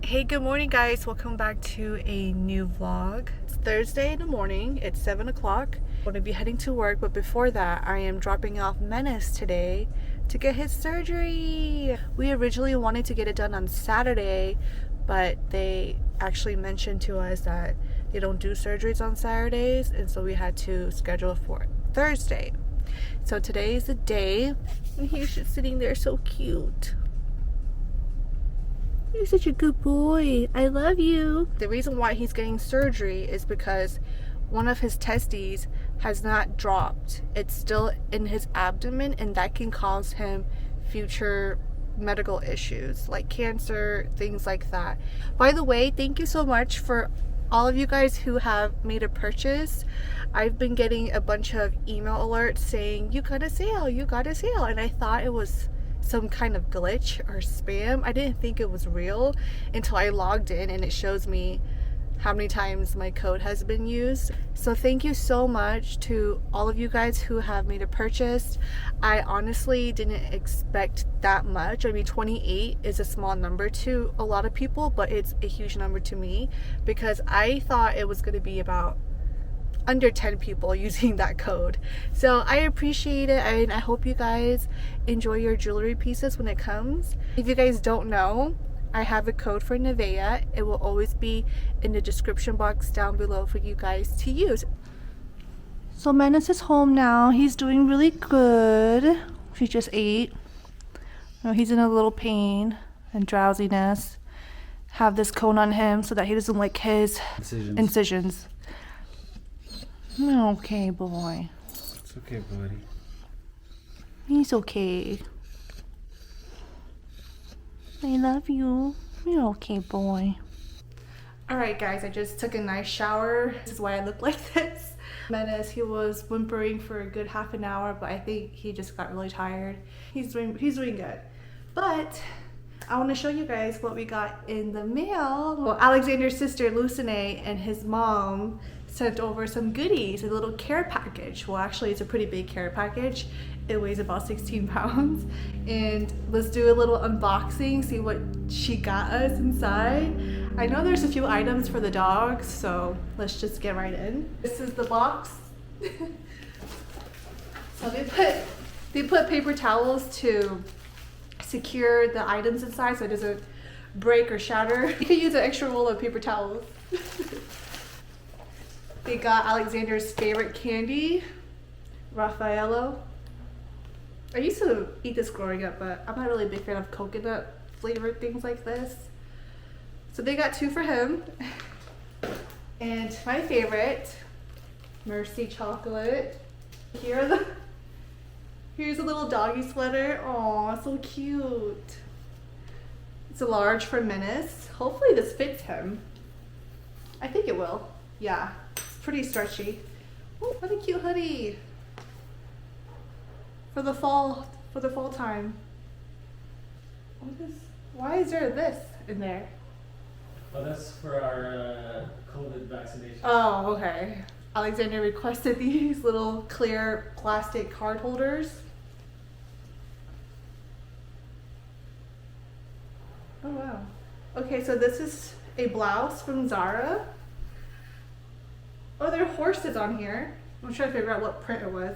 Hey, good morning guys. Welcome back to a new vlog. It's Thursday in the morning. It's 7 o'clock. I'm going to be heading to work, but before that I am dropping off Menace today to get his surgery. We originally wanted to get it done on Saturday, but they actually mentioned to us that they don't do surgeries on Saturdays, and so we had to schedule for Thursday. So today is the day, and he's just sitting there so cute. You're such a good boy. I love you. The reason why he's getting surgery is because one of his testes has not dropped. It's still in his abdomen, and that can cause him future medical issues like cancer, things like that. By the way, thank you so much for all of you guys who have made a purchase. I've been getting a bunch of email alerts saying you got a sale, you got a sale, and I thought it was some kind of glitch or spam. I didn't think it was real until I logged in and it shows me how many times my code has been used. So thank you so much to all of you guys who have made a purchase. I honestly didn't expect that much. I mean, 28 is a small number to a lot of people, but it's a huge number to me because I thought it was going to be about under 10 people using that code. So I appreciate it, and I hope you guys enjoy your jewelry pieces when it comes. If you guys don't know, I have a code for Nevea. It will always be in the description box down below for you guys to use. So Menace is home now. He's doing really good. She just ate. Oh, he's in a little pain and drowsiness. Have this cone on him so that he doesn't lick his incisions. Okay, boy. It's okay, buddy. He's okay. I love you. You're okay, boy. Alright guys, I just took a nice shower. This is why I look like this. Menace, he was whimpering for a good half an hour, but I think he just got really tired. He's doing good. But I want to show you guys what we got in the mail. Well, Alexander's sister Lucine and his mom sent over some goodies, a little care package. Well, actually it's a pretty big care package. It weighs about 16 pounds. And let's do a little unboxing, see what she got us inside. I know there's a few items for the dogs, so let's just get right in. This is the box. So they put paper towels to secure the items inside so it doesn't break or shatter. You can use an extra roll of paper towels. They got Alexander's favorite candy, Raffaello. I used to eat this growing up, but I'm not really a big fan of coconut flavored things like this. So they got 2 for him. And my favorite, Mercy chocolate. Here's a little doggy sweater. Aw, so cute. It's a large for Menace. Hopefully this fits him. I think it will. Yeah, it's pretty stretchy. Oh, what a cute hoodie. For the fall time. Why is there this in there? Well, that's for our COVID vaccination. Oh, okay. Alexander requested these little clear plastic card holders. Oh wow. Okay, so this is a blouse from Zara. Oh, there are horses on here. I'm trying to figure out what print it was.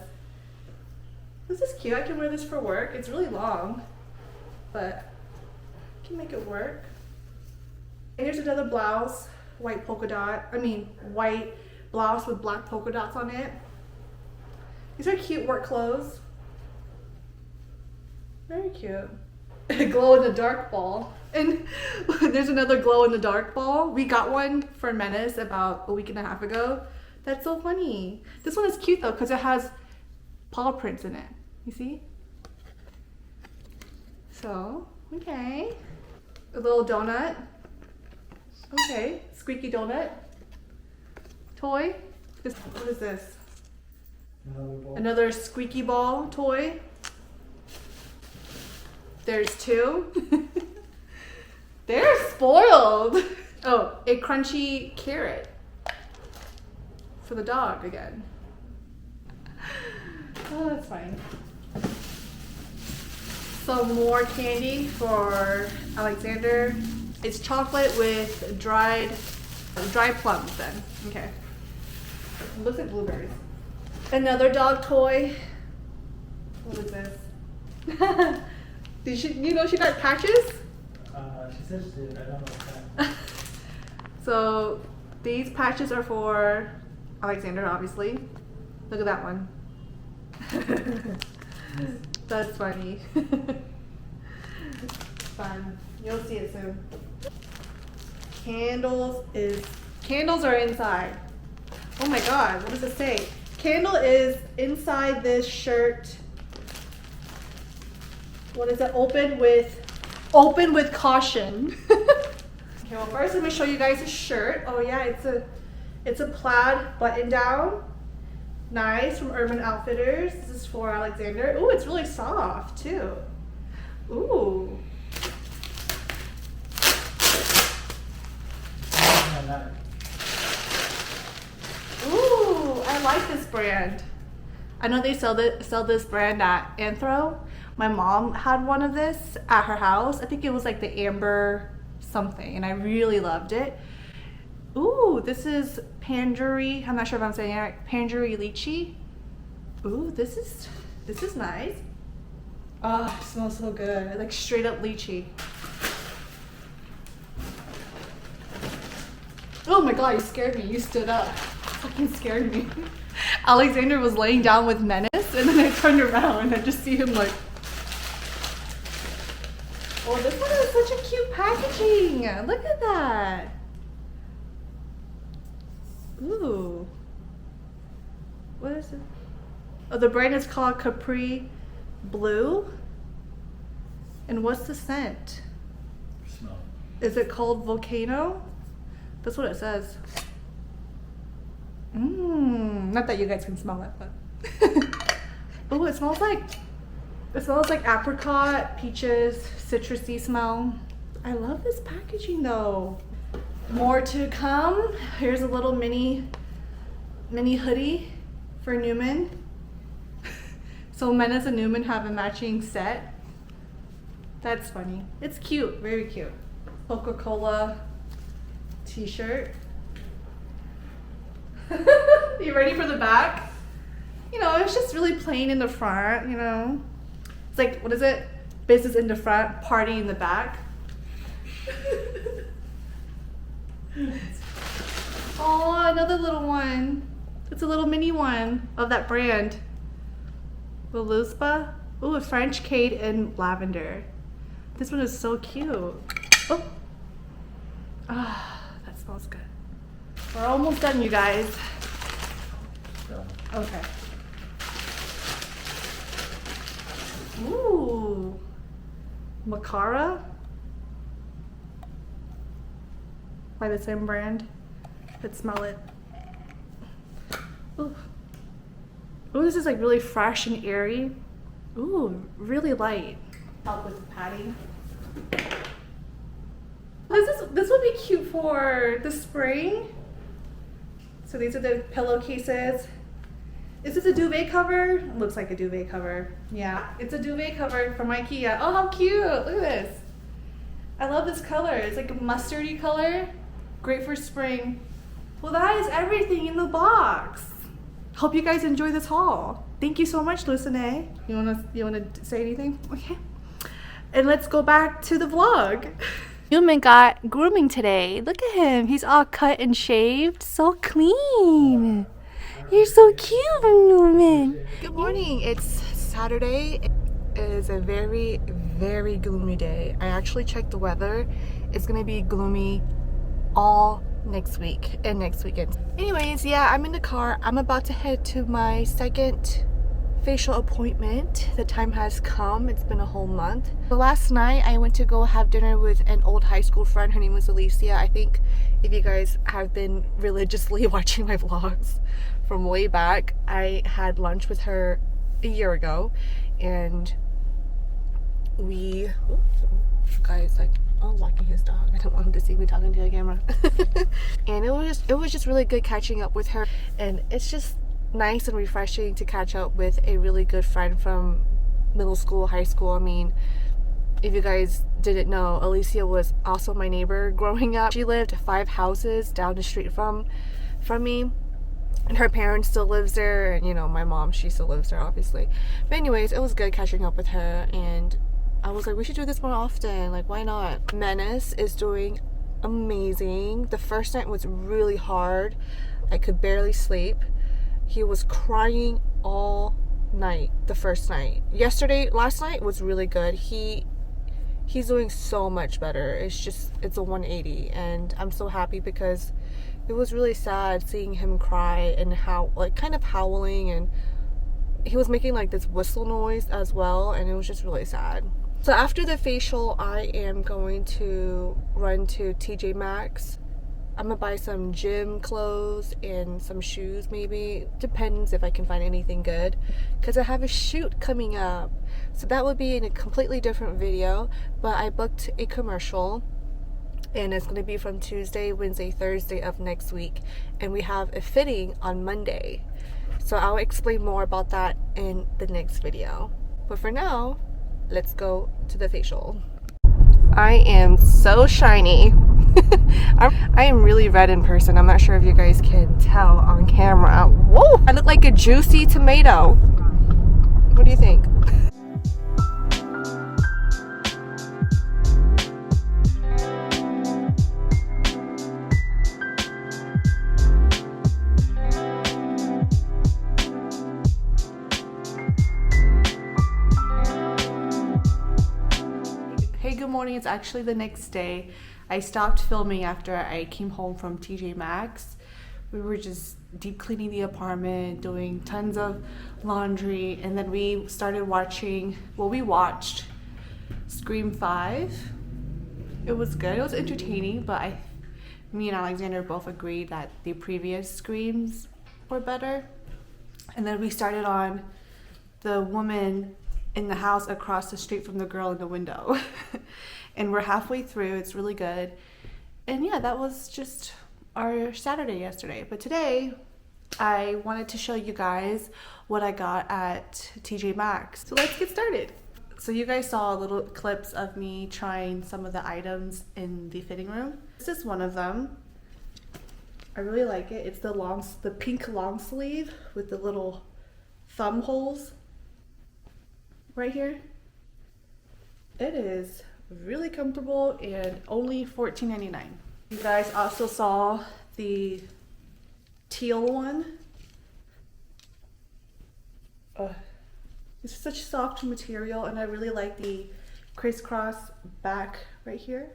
This is cute. I can wear this for work. It's really long, but I can make it work. And here's another blouse, white blouse with black polka dots on it. These are cute work clothes. Very cute. A glow in the dark ball. And there's another glow in the dark ball. We got one for Menace about a week and a half ago. That's so funny. This one is cute though because it has paw prints in it. You see? So, okay. A little donut. Okay, squeaky donut. Toy. What is this? Another squeaky ball toy. There's 2. They're spoiled. Oh, a crunchy carrot for the dog again. Oh, that's fine. Some more candy for Alexander. It's chocolate with dried plums then. Okay. It looks like blueberries. Another dog toy. What is this? You know she got patches? She said she did. I don't know what kind. So these patches are for Alexander, obviously. Look at that one. That's funny. Fun. You'll see it soon. Candles are inside. Oh my god, what does it say? Candle is inside this shirt. What is it? Open with caution. Okay, well first let me show you guys the shirt. Oh yeah, it's a plaid button down. Nice, from Urban Outfitters. This is for Alexander. Ooh, it's really soft too. Ooh. Ooh, I like this brand. I know they sell this brand at Anthro. My mom had one of this at her house. I think it was like the amber something, and I really loved it. Ooh, this is Panjuri. I'm not sure if I'm saying it right. Panjuri lychee. Ooh, this is nice. Oh, it smells so good. Like straight up lychee. Oh my god, you scared me. You stood up. Fucking scared me. Alexander was laying down with Menace, and then I turned around and I just see him like. Oh, this one is such a cute packaging. Look at that. Ooh. What is it? Oh, the brand is called Capri Blue. And what's the scent? Smell. Is it called Volcano? That's what it says. Not that you guys can smell it, but. Oh, it smells like apricot, peaches, citrusy smell. I love this packaging though. More to come. Here's a little mini hoodie for Newman. So Menace and Newman have a matching set. That's funny. It's cute, very cute. Coca-Cola t-shirt. You ready for the back? You know, it's just really plain in the front, you know. It's like, what is it? Business in the front, party in the back. Oh, another little one. It's a little mini one of that brand. The Luspa. Ooh, a French Cade in lavender. This one is so cute. Oh. Ah, that smells good. We're almost done, you guys. Okay. Ooh. Macara. By the same brand. Let's smell it. Ooh. Ooh, this is like really fresh and airy. Ooh, really light. Help with the padding. This would be cute for the spring. So these are the pillowcases. Is this a duvet cover? It looks like a duvet cover. Yeah, it's a duvet cover from IKEA. Oh, how cute! Look at this. I love this color. It's like a mustardy color. Great for spring. Well, that is everything in the box. Hope you guys enjoy this haul. Thank you so much, Lucine. You wanna say anything? Okay. And let's go back to the vlog. Newman got grooming today. Look at him. He's all cut and shaved. So clean. You're so cute, Newman. Good morning. It's Saturday. It is a very, very gloomy day. I actually checked the weather. It's gonna be gloomy all next week and next weekend. Anyways, yeah, I'm in the car. I'm about to head to my second facial appointment. The time has come. It's been a whole month. So last night I went to go have dinner with an old high school friend. Her name was Alicia. I think if you guys have been religiously watching my vlogs from way back, I had lunch with her a year ago, and we guys like walking his dog. I don't want him to see me talking to the camera. And it was just really good catching up with her, and it's just nice and refreshing to catch up with a really good friend from middle school, high school. I mean, If you guys didn't know, Alicia was also my neighbor growing up. She lived 5 houses down the street from me, and her parents still lives there, and you know, my mom, she still lives there obviously. But anyways, it was good catching up with her, and I was like, we should do this more often, like why not? Menace is doing amazing. The first night was really hard. I could barely sleep. He was crying all night the first night. Last night was really good. He's doing so much better. It's a 180, and I'm so happy because it was really sad seeing him cry and how, like, kind of howling, and he was making like this whistle noise as well, and it was just really sad. So after the facial, I am going to run to TJ Maxx. I'm gonna buy some gym clothes and some shoes, maybe. Depends if I can find anything good, because I have a shoot coming up. So that would be in a completely different video, but I booked a commercial, and it's gonna be from Tuesday, Wednesday, Thursday of next week, and we have a fitting on Monday. So I'll explain more about that in the next video. But for now, let's go to the facial. I am so shiny. I am really red in person. I'm not sure if you guys can tell on camera. Whoa! I look like a juicy tomato. What do you think? Hey, good morning. It's actually the next day. I stopped filming after I came home from TJ Maxx. We were just deep cleaning the apartment, doing tons of laundry, and then we started watching, well, we watched Scream 5. It was good. It was entertaining, but me and Alexander both agreed that the previous Screams were better. And then we started on the woman in the house across the street from the girl in the window. And we're halfway through. It's really good. And yeah, that was just our Saturday yesterday. But today, I wanted to show you guys what I got at TJ Maxx. So let's get started. So you guys saw little clips of me trying some of the items in the fitting room. This is one of them. I really like it. It's the pink long sleeve with the little thumb holes right here. It is really comfortable and only $14.99. You guys also saw the teal one. It's such soft material, and I really like the crisscross back right here.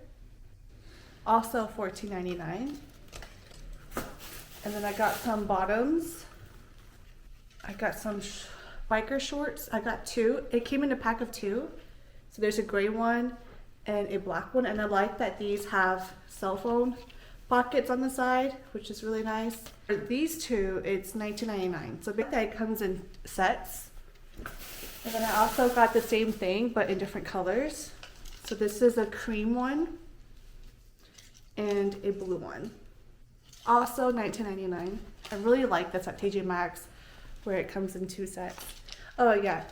Also $14.99. And then I got some bottoms. I got some biker shorts. I got 2. It came in a pack of 2. So there's a gray one and a black one, and I like that these have cell phone pockets on the side, which is really nice. For these 2, it's $19.99. So that comes in sets. And then I also got the same thing but in different colors. So this is a cream one and a blue one. Also $19.99. I really like this at TJ Maxx, where it comes in 2 sets. Oh yeah,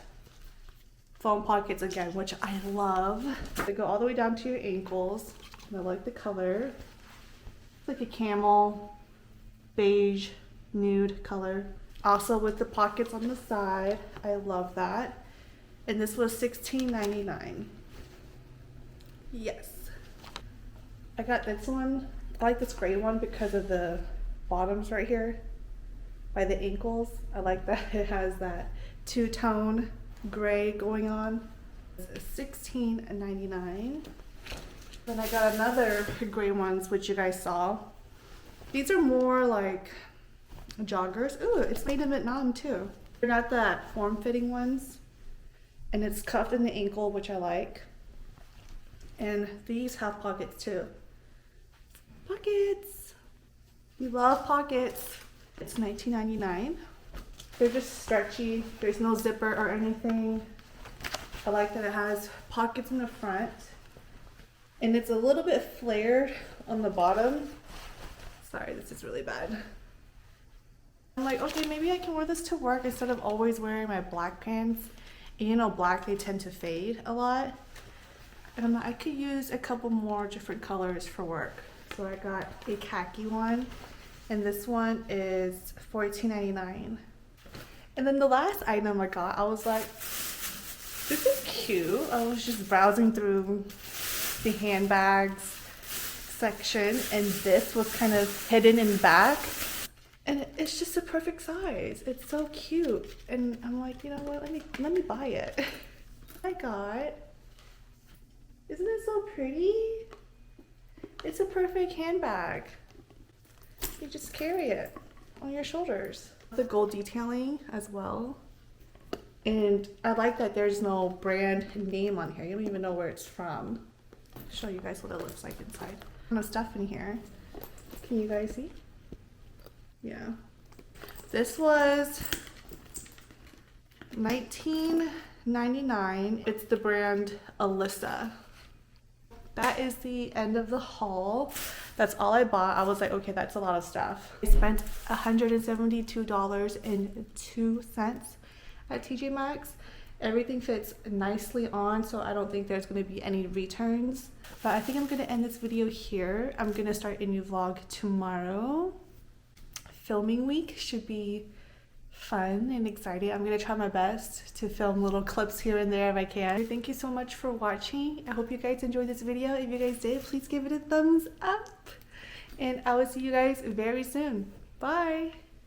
phone pockets again, which I love. They go all the way down to your ankles, and I like the color. It's like a camel, beige, nude color. Also with the pockets on the side, I love that. And this was $16.99. Yes. I got this one. I like this gray one because of the bottoms right here by the ankles. I like that it has that two-tone gray going on. It's $16.99. Then I got another gray ones, which you guys saw. These are more like joggers. Ooh, it's made in Vietnam too. They're not that form-fitting ones. And it's cuffed in the ankle, which I like. And these have pockets too. Pockets! We love pockets. It's $19.99. They're just stretchy. There's no zipper or anything. I like that it has pockets in the front. And it's a little bit flared on the bottom. Sorry, this is really bad. I'm like, okay, maybe I can wear this to work instead of always wearing my black pants. And you know, black, they tend to fade a lot. And I could use a couple more different colors for work. So I got a khaki one, and this one is $14.99. And then the last item I got, I was like, this is cute. I was just browsing through the handbags section, and this was kind of hidden in back. And it's just a perfect size. It's so cute. And I'm like, you know what, let me buy it. I got, isn't it so pretty? It's a perfect handbag. You just carry it on your shoulders. The gold detailing as well. And I like that there's no brand name on here. You don't even know where it's from. I'll show you guys what it looks like inside. No stuff in here. Can you guys see? Yeah. This was $19.99. It's the brand Alyssa. That is the end of the haul. That's all I bought. I was like, okay, that's a lot of stuff. I spent $172.02 at TJ Maxx. Everything fits nicely on, so I don't think there's going to be any returns. But I think I'm going to end this video here. I'm going to start a new vlog tomorrow. Filming week should be fun and exciting. I'm going to try my best to film little clips here and there if I can. Thank you so much for watching. I hope you guys enjoyed this video. If you guys did, please give it a thumbs up. And I will see you guys very soon. Bye!